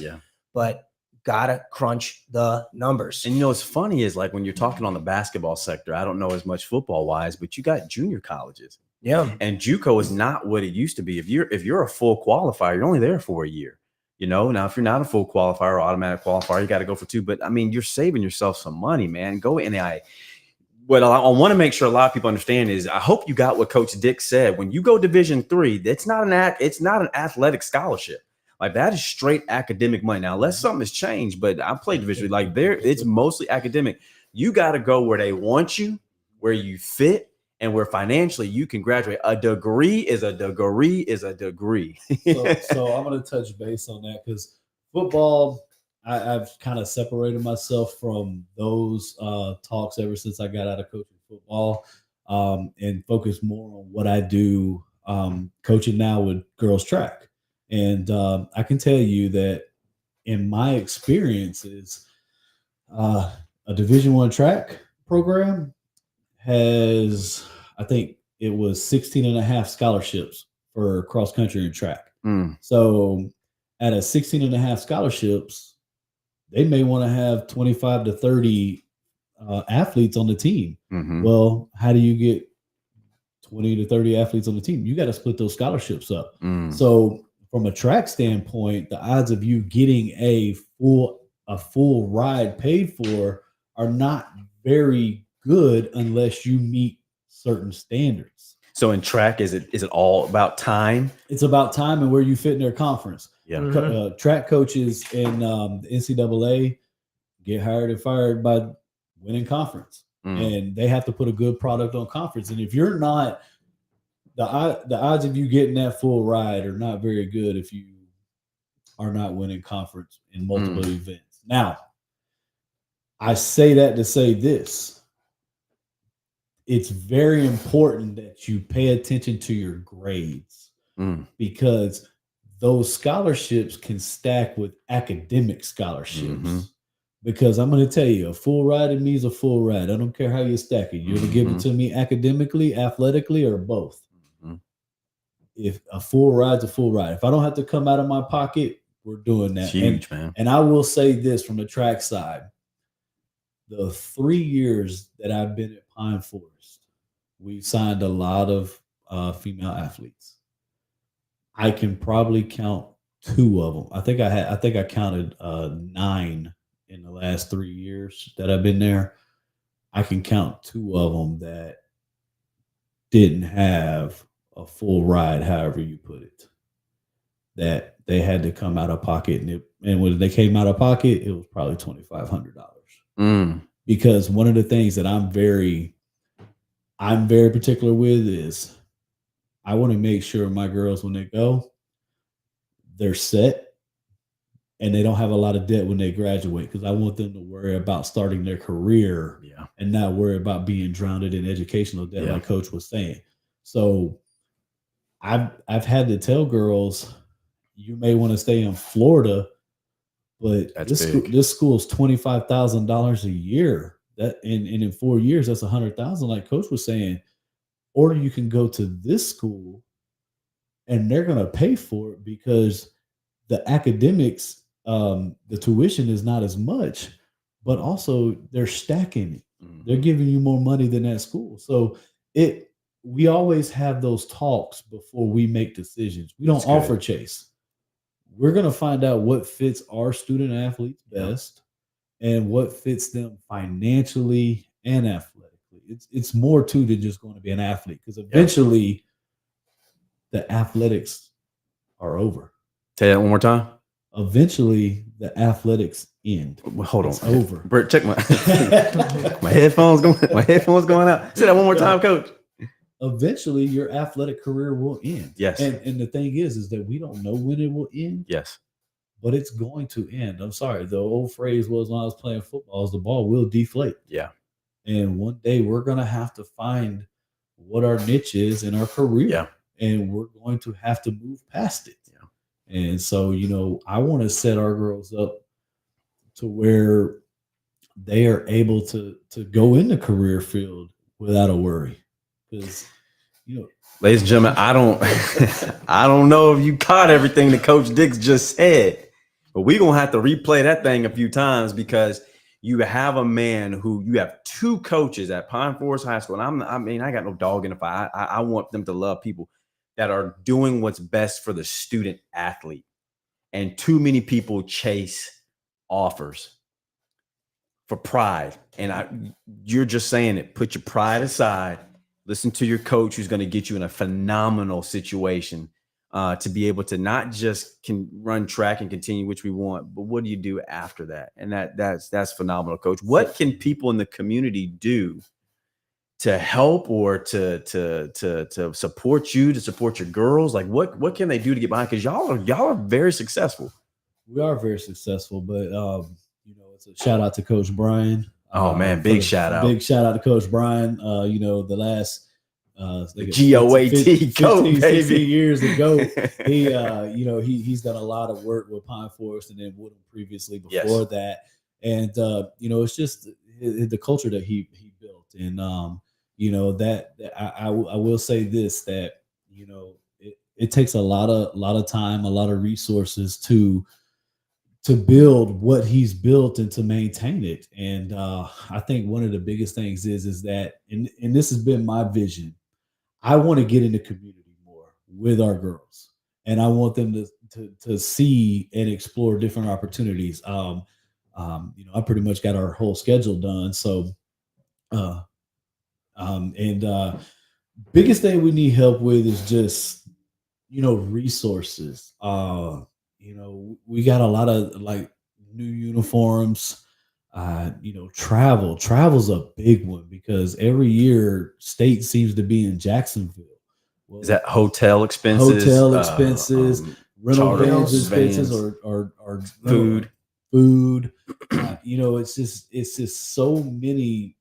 But gotta crunch the numbers. And you know, what's funny is, like, when you're talking on the basketball sector, I don't know as much football wise, but you got junior colleges. And JUCO is not what it used to be. If you're a full qualifier, you're only there for a year. You know, now if you're not a full qualifier or automatic qualifier, you got to go for 2. But I mean, you're saving yourself some money, man. Go in. What I want to make sure a lot of people understand is, I hope you got what Coach Dick said. When you go Division III, it's not an athletic scholarship. Like, that is straight academic money. Now, unless something has changed, but I played Division III, like, it's mostly academic. You got to go where they want you, where you fit, and where financially you can graduate. A degree is a degree is a degree. So I'm going to touch base on that because football, I've kind of separated myself from those talks ever since I got out of coaching football, and focus more on what I do coaching now with girls track. And I can tell you that in my experiences, a Division I track program has, I think it was 16 and a half scholarships for cross country and track. So at a 16 and a half scholarships, they may want to have 25 to 30 athletes on the team. Well, how do you get 20 to 30 athletes on the team? You got to split those scholarships up. So from a track standpoint, the odds of you getting a full ride paid for are not very good unless you meet certain standards. So in track, is it all about time? It's about time and where you fit in their conference. Track coaches in the NCAA get hired and fired by winning conference, and they have to put a good product on conference. And if you're not, the odds of you getting that full ride are not very good if you are not winning conference in multiple events. Now, I say that to say this. It's very important that you pay attention to your grades because those scholarships can stack with academic scholarships. Because I'm going to tell you, a full ride in me is a full ride. I don't care how you stack it. You're going to give it to me academically, athletically, or both. If a full ride's a full ride. If I don't have to come out of my pocket, we're doing that. Huge, man. And I will say this from the track side. The 3 years that I've been at Pine Forest, we've signed a lot of female athletes. I can probably count 2 of them. I think I counted 9 in the last 3 years that I've been there. I can count 2 of them that didn't have a full ride, however you put it. That they had to come out of pocket, and when they came out of pocket, it was probably $2,500. Because one of the things that I'm very particular with is I want to make sure my girls, when they go, they're set and they don't have a lot of debt when they graduate, because I want them to worry about starting their career and not worry about being drowned in educational debt, like Coach was saying. So I've had to tell girls, you may want to stay in Florida, but this school's $25,000 a year. That and in 4 years, that's $100,000, like Coach was saying. Or you can go to this school, and they're going to pay for it because the academics, the tuition is not as much, but also they're stacking it. They're giving you more money than that school. So we always have those talks before we make decisions. We don't offer chase. We're going to find out what fits our student athletes best and what fits them financially and athletically. It's more too than just going to be an athlete, because eventually the athletics are over. Say that one more time. Eventually the athletics end. Well, hold on. It's over. Brett, check my my headphones going out. Say that one more time, Coach. Eventually your athletic career will end. Yes. And the thing is that we don't know when it will end. Yes. But it's going to end. I'm sorry. The old phrase was, when I was playing football, is the ball will deflate. Yeah. And one day we're going to have to find what our niche is in our career. Yeah. And we're going to have to move past it. Yeah. And so, I want to set our girls up to where they are able to go in the career field without a worry. Because, ladies and gentlemen, I don't know if you caught everything that Coach Dix just said, but we're going to have to replay that thing a few times, because you have a man who, you have two coaches at Pine Forest High School. And I got no dog in the fight. I want them to love people that are doing what's best for the student athlete. And too many people chase offers for pride. And you're just saying it. Put your pride aside. Listen to your coach, who's going to get you in a phenomenal situation to be able to not just can run track and continue, which we want, but what do you do after that? And that's phenomenal, Coach. What can people in the community do to help or to support you, to support your girls? Like what can they do to get behind? Because y'all are very successful. We are very successful, but it's a shout out to Coach Brian. Oh man, big shout out to Coach Brian. The last GOAT coach, 16 years ago, he's done a lot of work with Pine Forest and then Woodham previously before that. And it's just the culture that he built. And that I will say this, that it takes a lot of time, a lot of resources to build what he's built and to maintain it. And I think one of the biggest things is that, and this has been my vision, I want to get in the community more with our girls, and I want them to see and explore different opportunities. I pretty much got our whole schedule done. So, biggest thing we need help with is just, resources. We got a lot of new uniforms, travel's a big one, because every year state seems to be in Jacksonville. Is that hotel expenses, rental vans expenses, or food. It's just so many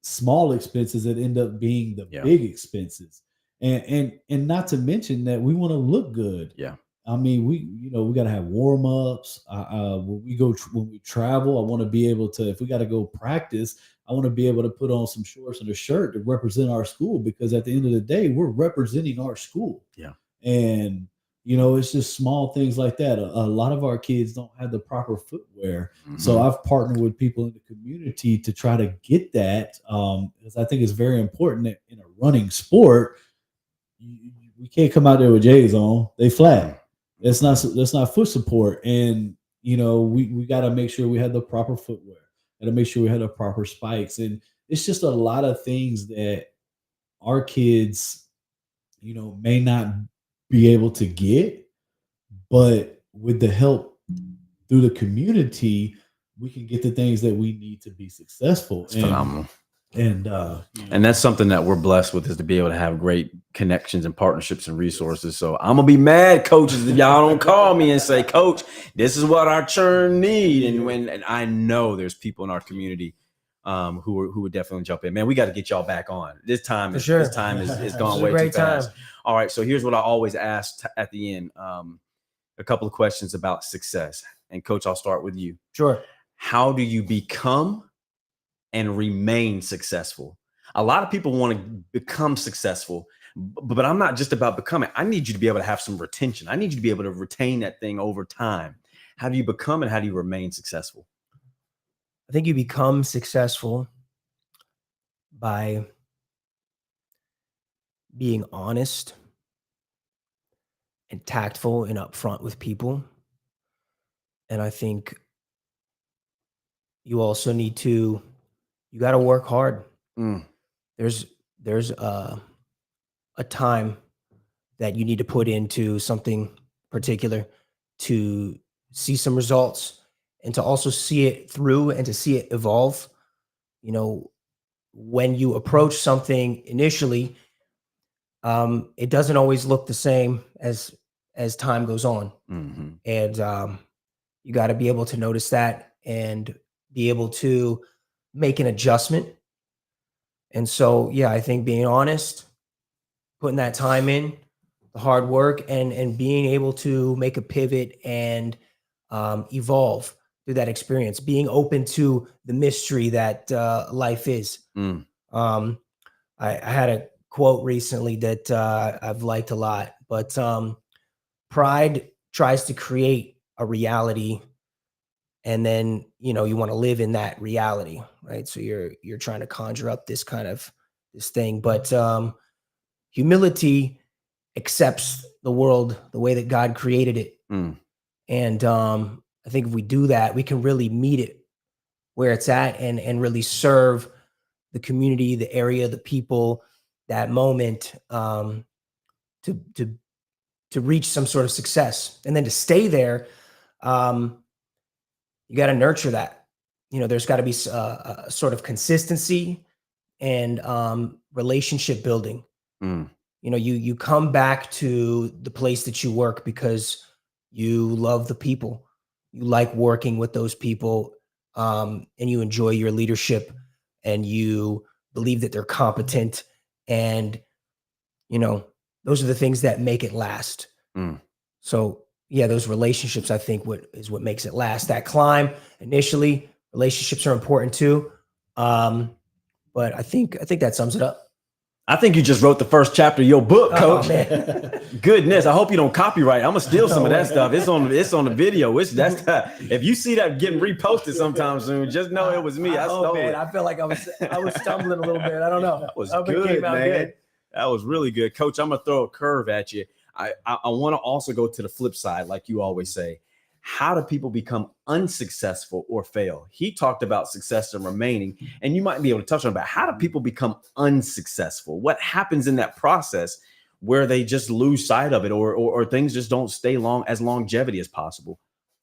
small expenses that end up being the big expenses. And not to mention that we want to look good. Yeah. I mean, we got to have warm ups. When we travel, I want to be able to, if we got to go practice, I want to be able to put on some shorts and a shirt to represent our school, because at the end of the day, we're representing our school. Yeah. And, it's just small things like that. A lot of our kids don't have the proper footwear. Mm-hmm. So I've partnered with people in the community to try to get that, because I think it's very important that in a running sport, we can't come out there with J's on. They flat. That's not foot support. And, we got to make sure we have the proper footwear. Got to make sure we have the proper spikes. And it's just a lot of things that our kids, may not be able to get, but with the help through the community, we can get the things that we need to be successful. It's phenomenal. And and that's something that we're blessed with, is to be able to have great connections and partnerships and resources. So I'm gonna be mad, coaches, if y'all don't call me and say, Coach, this is what our churn need. And I know there's people in our community who would definitely jump in. Man, we got to get y'all back on. This time is gone way too fast. All right, so here's what I always ask at the end: a couple of questions about success. And Coach, I'll start with you. Sure. How do you become and remain successful? A lot of people want to become successful, but I'm not just about becoming. I need you to be able to have some retention. I need you to be able to retain that thing over time. How do you become and how do you remain successful? I think you become successful by being honest and tactful and upfront with people. And I think you also need to, you got to work hard. There's a time that you need to put into something particular to see some results and to also see it through and to see it evolve. You know, when you approach something initially, it doesn't always look the same as time goes on. And you got to be able to notice that and be able to make an adjustment. And so, yeah, I think being honest, putting that time in, the hard work, and being able to make a pivot and evolve through that experience, being open to the mystery that life is. I had a quote recently that I've liked a lot, but pride tries to create a reality, and then you want to live in that reality, right? So you're trying to conjure up this kind of this thing, but humility accepts the world the way that God created it. And I think if we do that, we can really meet it where it's at and really serve the community, the area, the people, that moment, to reach some sort of success. And then to stay there, you got to nurture that. There's got to be a sort of consistency and relationship building. You come back to the place that you work because you love the people, you like working with those people, and you enjoy your leadership, and you believe that they're competent, and those are the things that make it last. So yeah, those relationships, I think, is what makes it last. That climb initially, relationships are important too, but I think that sums it up. I think you just wrote the first chapter of your book, Coach. Oh, Goodness, I hope you don't copyright. I'm gonna steal some of that stuff. It's on the video. If you see that getting reposted sometime soon, just know it was me. I stole it. I feel like I was stumbling a little bit. I don't know. That was good, man. That was really good, Coach. I'm gonna throw a curve at you. I want to also go to the flip side, like you always say. How do people become unsuccessful or fail? He talked about success and remaining, and you might be able to touch on about how do people become unsuccessful? What happens in that process where they just lose sight of it, or things just don't stay as longevity as possible?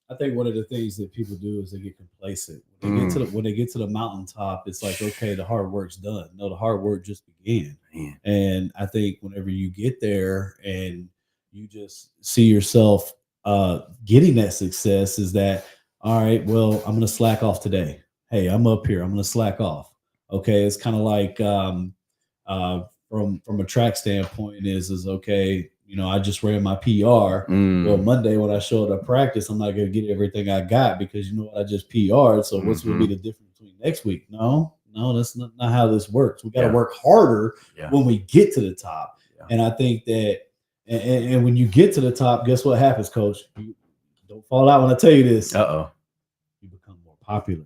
I think one of the things that people do is they get complacent. When they get to the mountaintop, it's like, okay, the hard work's done. No, the hard work just began. Man. And I think whenever you get there and you just see yourself getting that success, is that, all right, well, I'm going to slack off today. Hey, I'm up here. I'm going to slack off. Okay. It's kind of like from a track standpoint is okay. I just ran my PR. Well, Monday when I show up to practice, I'm not going to get everything I got because I just PR'd. So what's going to be the difference between next week? No, that's not how this works. We got to work harder when we get to the top. Yeah. And I think that, and when you get to the top, guess what happens, Coach? You don't fall out when I tell you this. You become more popular.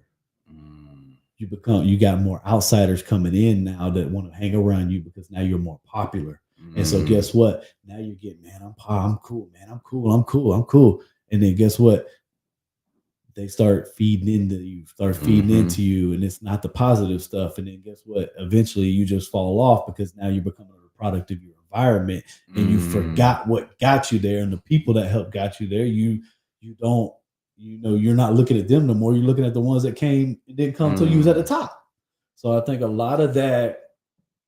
You got more outsiders coming in now that want to hang around you because now you're more popular. And so guess what? Now you're getting, man, I'm cool, man. I'm cool. And then guess what? They start feeding into you, and it's not the positive stuff. And then guess what? Eventually you just fall off because now you're becoming a product of your environment, and you forgot what got you there and the people that helped got you there. You're not looking at them no more. You're looking at the ones that didn't come till you was at the top. So I think a lot of that,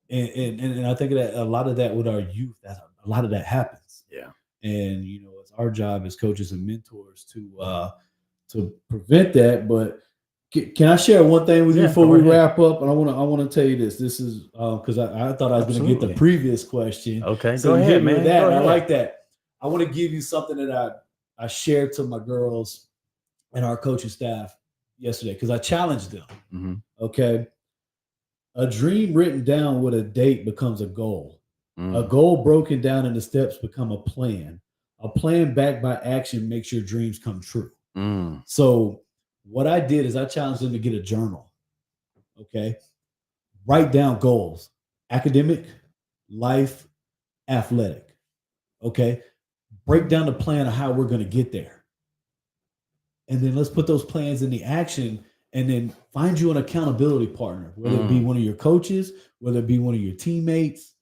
and I think that a lot of that with our youth, a lot of that happens. Yeah. And it's our job as coaches and mentors to prevent that. But can I share one thing with you before we wrap up? And I want to tell you this. This is because I thought I was going to get the previous question. Okay, so go ahead, man. That. I like that. I want to give you something that I shared to my girls and our coaching staff yesterday because I challenged them. Okay. A dream written down with a date becomes a goal. A goal broken down into steps become a plan. A plan backed by action makes your dreams come true. So what I did is I challenged them to get a journal. Okay. Write down goals, academic, life, athletic. Okay. Break down the plan of how we're going to get there. And then let's put those plans into action and then find you an accountability partner, whether it be one of your coaches, whether it be one of your teammates,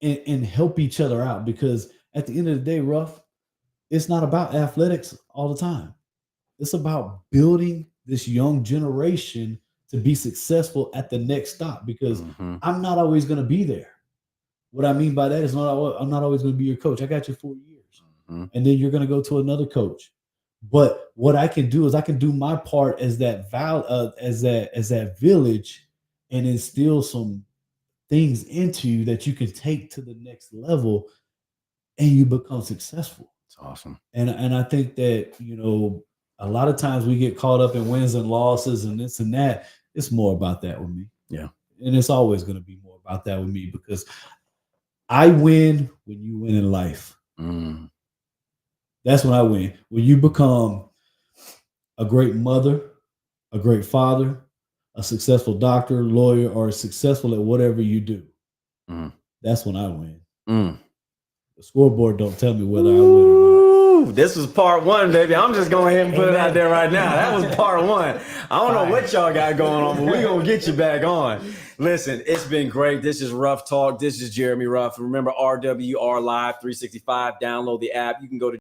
and help each other out. Because at the end of the day, Ruff, it's not about athletics all the time. It's about building this young generation to be successful at the next stop, because I'm not always going to be there. What I mean by that is I'm not always going to be your coach. I got you 4 years. And then you're going to go to another coach. But what I can do is I can do my part as that village and instill some things into you that you can take to the next level and you become successful. It's awesome. And I think that, you know, a lot of times we get caught up in wins and losses and this and that. It's more about that with me. Yeah. And it's always going to be more about that with me, because I win when you win in life. That's when I win. When you become a great mother, a great father, a successful doctor, lawyer, or successful at whatever you do. That's when I win. The scoreboard don't tell me whether I win or not. This was part 1, baby. I'm just going ahead and put it out there right now. That was part 1. I don't know what y'all got going on, but we're going to get you back on. Listen, it's been great. This is Ruff Talk. This is Jeremy Ruff. Remember, RWR Live 365. Download the app. You can go to